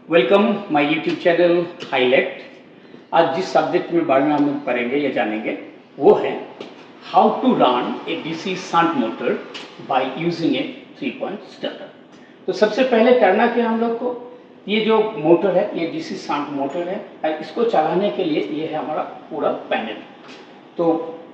Welcome my YouTube channel highlight. आज जिस subject में बारे में हम लोग पढ़ेंगे या जानेंगे वो है how to run a DC shunt motor by using a 3-point starter. तो सबसे पहले करना क्या हम लोग को, ये जो मोटर है ये डीसी शंट मोटर है और इसको चलाने के लिए ये है हमारा पूरा पैनल। तो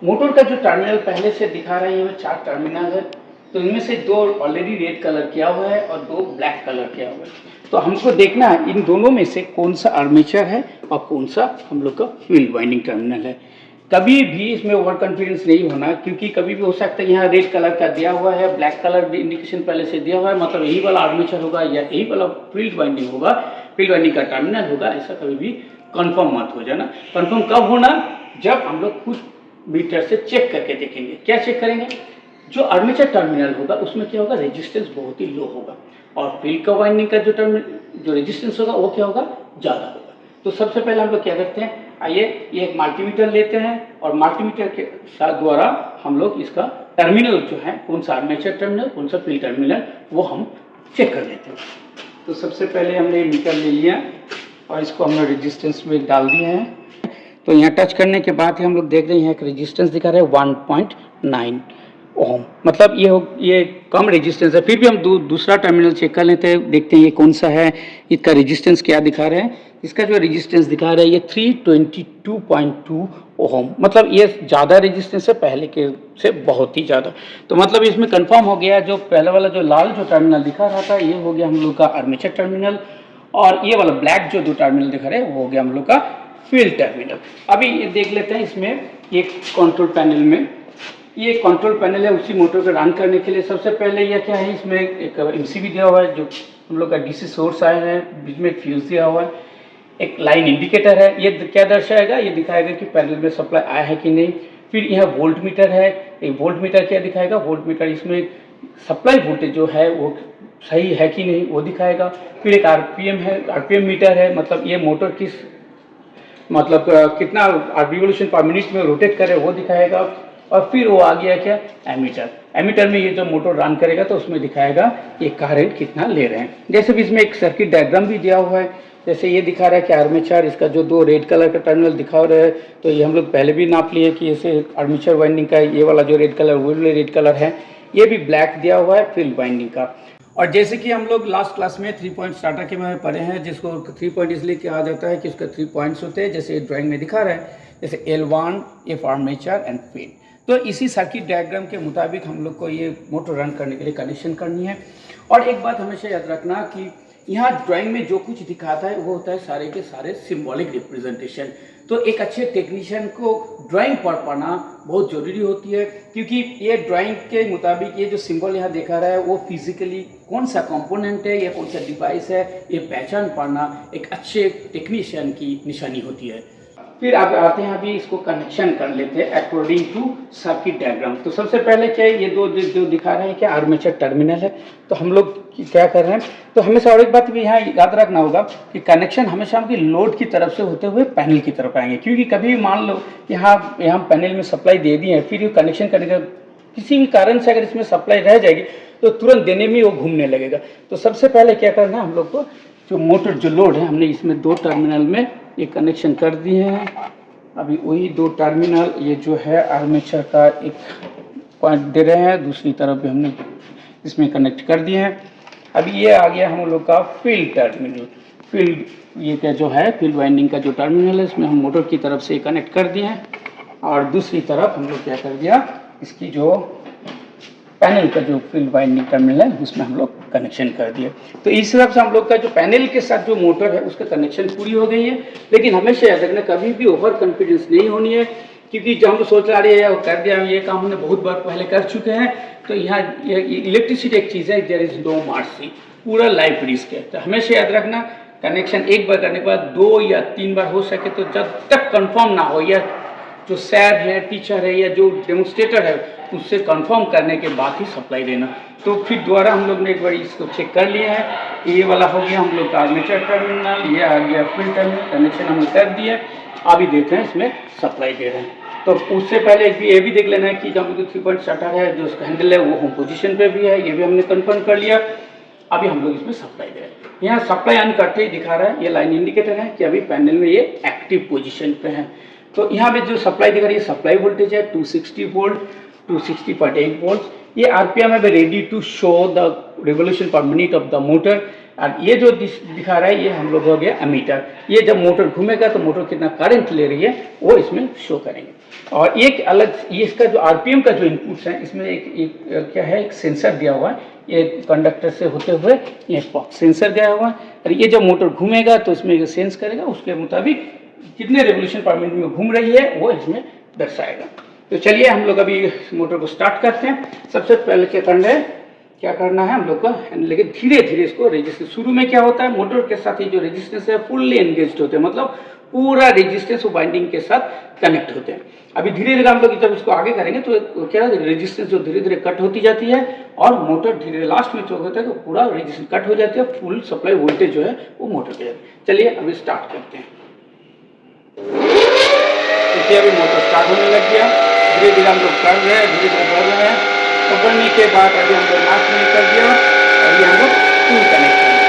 मोटर का जो टर्मिनल पहले से दिखा रहा है ये 4 टर्मिनल है। तो इनमें से 2 ऑलरेडी रेड कलर किया हुआ है और 2 ब्लैक कलर किया हुआ है। तो हमको देखना है इन दोनों में से कौन सा आर्मेचर है और कौन सा हम लोग का फील्ड वाइंडिंग टर्मिनल है। कभी भी इसमें ओवर कॉन्फिडेंस नहीं होना, क्योंकि कभी भी हो सकता है यहाँ रेड कलर का दिया हुआ है, ब्लैक कलर इंडिकेशन पहले से दिया हुआ है, मतलब यही वाला आर्मेचर होगा या यही वाला फील्ड वाइंडिंग होगा, फील्ड वाइंडिंग का टर्मिनल होगा। ऐसा कभी भी कंफर्म मत हो जाना। कंफर्म कब होना, जब हम लोग खुद मीटर से चेक करके देखेंगे। क्या चेक करेंगे, जो आर्मेचर टर्मिनल होगा उसमें क्या होगा, रेजिस्टेंस बहुत ही लो होगा और फील्ड का वाइंडिंग का जो रेजिस्टेंस होगा वो क्या होगा, ज़्यादा होगा। तो सबसे पहले हम लोग क्या करते हैं, आइए ये एक मल्टीमीटर लेते हैं और मल्टीमीटर के साथ द्वारा हम लोग इसका टर्मिनल जो है, कौन सा आर्मेचर टर्मिनल कौन सा फील्ड टर्मिनल, वो हम चेक कर लेते हैं। तो सबसे पहले हमने मीटर ले लिया और इसको हमने रेजिस्टेंस में डाल दिया है। तो यहाँ टच करने के बाद ही हम लोग देख रहे हैं एक रेजिस्टेंस दिखा रहा है 1.9 ओम, मतलब ये कम रेजिस्टेंस है। फिर भी हम दूसरा टर्मिनल चेक कर लेते हैं, देखते हैं ये कौन सा है, इसका रेजिस्टेंस क्या दिखा रहा है। इसका जो रेजिस्टेंस दिखा रहा है ये 322.2 ओम, मतलब ये ज़्यादा रेजिस्टेंस है पहले के से, बहुत ही ज़्यादा। तो मतलब इसमें कंफर्म हो गया, जो पहले वाला जो लाल जो टर्मिनल दिखा रहा था ये हो गया हम लोग का आर्मेचर टर्मिनल, और ये वाला ब्लैक जो 2 टर्मिनल दिखा रहे हैं वो हो गया हम लोग का फील्ड टर्मिनल। अभी ये देख लेते हैं, इसमें एक कंट्रोल पैनल में ये कंट्रोल पैनल है उसी मोटर को रन करने के लिए। सबसे पहले ये क्या है, इसमें एक एमसीबी दिया हुआ है, जो हम लोग का डीसी सोर्स आया है, बीच में एक फ्यूज दिया हुआ है, एक लाइन इंडिकेटर है। ये क्या दर्शाएगा, ये दिखाएगा कि पैनल में सप्लाई आया है कि नहीं। फिर यह वोल्ट मीटर है, एक वोल्ट मीटर क्या दिखाएगा, वोल्ट मीटर इसमें सप्लाई वोल्टेज जो है वो सही है कि नहीं वो दिखाएगा। फिर एक आरपीएम है, आरपीएम मीटर है, मतलब ये मोटर किस मतलब कितना रिवोल्यूशन पर मिनट में रोटेट करे वो दिखाएगा। और फिर वो आ गया क्या, एमीटर। एमीटर में ये जो मोटर रन करेगा तो उसमें दिखाएगा ये करंट कितना ले रहे हैं। जैसे भी इसमें एक सर्किट डायग्राम भी दिया हुआ है, जैसे ये दिखा रहा है कि आर्मेचर, इसका जो 2 रेड कलर का टर्मिनल दिखा रहा है, तो ये हम लोग पहले भी नाप लिए कि इसे आर्मेचर वाइंडिंग का ये वाला जो रेड कलर वो रेड कलर है, ये भी ब्लैक दिया हुआ है फील्ड वाइंडिंग का। और जैसे कि हम लोग लास्ट क्लास में 3-point स्टार्टर के में पढ़े हैं, जिसको 3 पॉइंट इसलिए कहा जाता है कि उसका 3 पॉइंट्स होते हैं, जैसे ड्राइंग में दिखा रहा है, जैसे L1 F armature and field. तो इसी सर्किट डायग्राम के मुताबिक हम लोग को ये मोटर रन करने के लिए कनेक्शन करनी है। और एक बात हमेशा याद रखना कि यहाँ ड्राइंग में जो कुछ दिखाता है वो होता है सारे के सारे सिंबॉलिक रिप्रेजेंटेशन। तो एक अच्छे टेक्नीशियन को ड्राइंग पढ़ पाना बहुत ज़रूरी होती है, क्योंकि ये ड्राइंग के मुताबिक ये जो सिंबल यहाँ देखा रहा है वो फिजिकली कौन सा कंपोनेंट है या कौन सा डिवाइस है, ये पहचान पाना एक अच्छे टेक्नीशियन की निशानी होती है। फिर आप आते हैं, अभी इसको कनेक्शन कर लेते हैं अकॉर्डिंग टू सर्किट डायग्राम। तो सबसे पहले क्या है, ये दो जो दिखा रहे हैं क्या, आर्मेचर टर्मिनल है। तो हम लोग क्या कर रहे हैं, तो हमेशा और एक बात भी यहाँ याद रखना होगा कि कनेक्शन हमेशा हमकी लोड की तरफ से होते हुए पैनल की तरफ आएंगे। क्योंकि कभी भी मान लो यहाँ पैनल में सप्लाई दे दी है, फिर ये कनेक्शन करने का किसी भी कारण से अगर इसमें सप्लाई रह जाएगी तो तुरंत देने में वो घूमने लगेगा। तो सबसे पहले क्या करना है, हम लोग को जो मोटर जो लोड है, हमने इसमें 2 टर्मिनल में ये कनेक्शन कर दिए हैं। अभी वही 2 टर्मिनल ये जो है आर्मेचर का एक पॉइंट दे रहे हैं, दूसरी तरफ भी हमने इसमें कनेक्ट कर दिए हैं। अभी ये आ गया हम लोग का फील्ड टर्मिनल। फील्ड ये क्या जो है, फील्ड वाइंडिंग का जो टर्मिनल है, इसमें हम मोटर की तरफ से कनेक्ट कर दिए हैं। और दूसरी तरफ हम लोग क्या कर दिया, इसकी जो पैनल का जो फील्ड वाइंडिंग टर्मिनल है उसमें हम लोग कनेक्शन कर दिए। तो इस हिसाब से हम लोग का जो पैनल के साथ जो मोटर है उसका कनेक्शन पूरी हो गई है। लेकिन हमेशा याद रखना, कभी भी ओवर कॉन्फिडेंस नहीं होनी है, क्योंकि जब हम सोच रहे हैं कर दिया, ये काम हमने बहुत बार पहले कर चुके हैं। तो यहाँ इलेक्ट्रिसिटी एक चीज़ है, देयर इज नो मर्सी, पूरा लाइफ रिस्क है। तो हमेशा याद रखना, कनेक्शन एक बार करने के बाद 2 या 3 बार हो सके तो जब तक कंफर्म ना हो, या जो सैर है, टीचर है या जो डेमोन्स्ट्रेटर है उससे कंफर्म करने के बाद ही सप्लाई देना। तो फिर दोबारा हम लोग ने एक बार इसको चेक कर लिया है। ये वाला हो गया हम लोग का आर्मेचर टर्मिनल, ये आ गया फील्ड टर्मिनल, कनेक्शन हमने कर दिया। अभी देखते हैं इसमें सप्लाई दे रहे हैं। तो उससे पहले ये भी देख लेना है कि जब 3 पॉइंट स्टार्टर है, जो उसका हैंडल है वो होम पोजीशन पे भी है, ये भी हमने कंफर्म कर लिया। अभी हम लोग इसमें सप्लाई दे रहे हैं। यहाँ सप्लाई ऑन करते ही दिखा रहा है, ये लाइन इंडिकेटर है कि अभी पैनल में ये एक्टिव पोजीशन पे है। तो यहाँ पे जो सप्लाई दिखा रही है सप्लाई वोल्टेज है 260 वोल्ट, 260.8 वोल्ट। ये आरपीएम है ready to show the revolution per minute of the motor. और ये जो दिखा रहा है ये हम लोग हो गया एमीटर। ये जब मोटर घूमेगा तो मोटर कितना करंट ले रही है वो इसमें शो करेंगे। और एक अलग ये इसका जो आरपीएम का जो इनपुट्स है इसमें एक क्या है, एक सेंसर दिया हुआ है। ये कंडक्टर से होते हुए ये सेंसर गया हुआ है और ये जब मोटर घूमेगा तो इसमें सेंस करेगा, उसके मुताबिक कितने रेवोल्यूशन पर मिनट में घूम रही है वो इसमें दर्शाएगा। तो चलिए हम लोग अभी मोटर को स्टार्ट करते हैं। सबसे पहले क्या करना है हम लोग को, लेकिन धीरे धीरे इसको रेजिस्टेंस, शुरू में क्या होता है मोटर के साथ ये जो रेजिस्टेंस है फुल्ली एंगेज्ड होते हैं, मतलब पूरा रेजिस्टेंस बाइंडिंग के साथ कनेक्ट होते हैं। अभी धीरे धीरे हम लोग जब इसको आगे करेंगे तो क्या रेजिस्टेंस जो धीरे धीरे कट होती जाती है और मोटर धीरे लास्ट में जो होता है तो पूरा रेजिस्टेंस कट हो जाती है, फुल सप्लाई वोल्टेज जो है वो मोटर के जाती है। चलिए अभी स्टार्ट करते हैं। देखिए अभी मोटर स्टार्ट होने लग गया, धीरे धीरे हम लोग कर रहे हैं, धीरे धीरे कर रहे हैं। पकड़ने के बाद अभी हम लोग लास्ट में कर दिया और ये हम लोग टूल कनेक्ट करेंगे।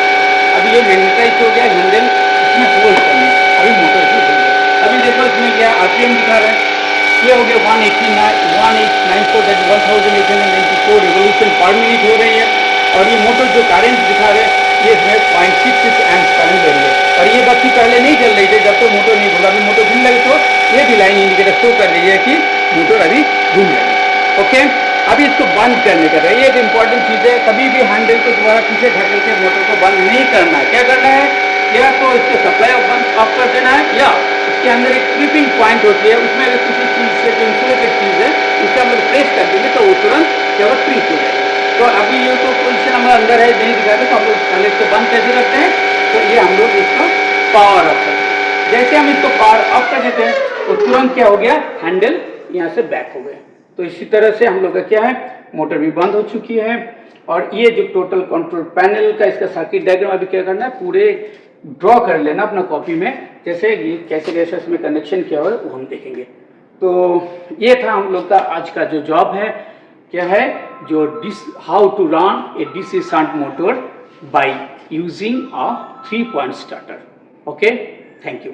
अभी ये मैग्नेटाइज हो गया हैंडल, इसमें होल्ड करने, अभी मोटर से हो गया। अभी देखो इसमें क्या आरपीएम दिखा रहा है, ये हो गया 1894, दैट 1894 रिवोल्यूशन पर मिनट हो रही है। और ये मोटर जो करंट दिखा रहे हैं ये इसमें 0.66 एम्प्स करंट दे रही है। और ये बत्ती पहले नहीं जल रही थी जब तो मोटर नहीं घूमा, अभी मोटर घूम रही तो ये भी लाइन इंडिकेटर शो कर रही है कि मोटर अभी घूम रही है। ओके, अभी इसको बंद करने का है, ये एक इंपॉर्टेंट चीज़ है। कभी भी हैंडल को दोबारा पीछे ढकेल के मोटर को बंद नहीं करना है। क्या करना है, या तो इसके सप्लाई बंद ऑफ कर देना है या इसके अंदर एक ट्रिपिंग पॉइंट होती है, उसमें अगर किसी चीज़ से जो इंसुलेटेड चीज़ है उससे हम लोग प्रेस कर देंगे तो वो तुरंत केवल ट्रिप हो जाएगा। तो अभी ये तो पोजिशन हमारे अंदर है नहीं दिखा तो हम लोग पहले इसको बंद कैसे करते हैं, तो ये हम लोग इसको पावर ऑफ करते हैं। जैसे हम इसको पावर ऑफ कर देते हैं तो तुरंत क्या हो गया, हैंडल यहाँ से बैक हो गया। तो इसी तरह से हम लोग का क्या है, मोटर भी बंद हो चुकी है। और ये जो टोटल कंट्रोल पैनल का इसका सर्किट डायग्राम अभी क्या करना है, पूरे ड्रॉ कर लेना अपना कॉपी में, जैसे ये कैसे कैसे इसमें कनेक्शन किया हुआ है वो हम देखेंगे। तो ये था हम लोग का आज का जो जॉब है, क्या है, जो how to run a DC shunt motor by using a 3-point starter. Okay, thank you.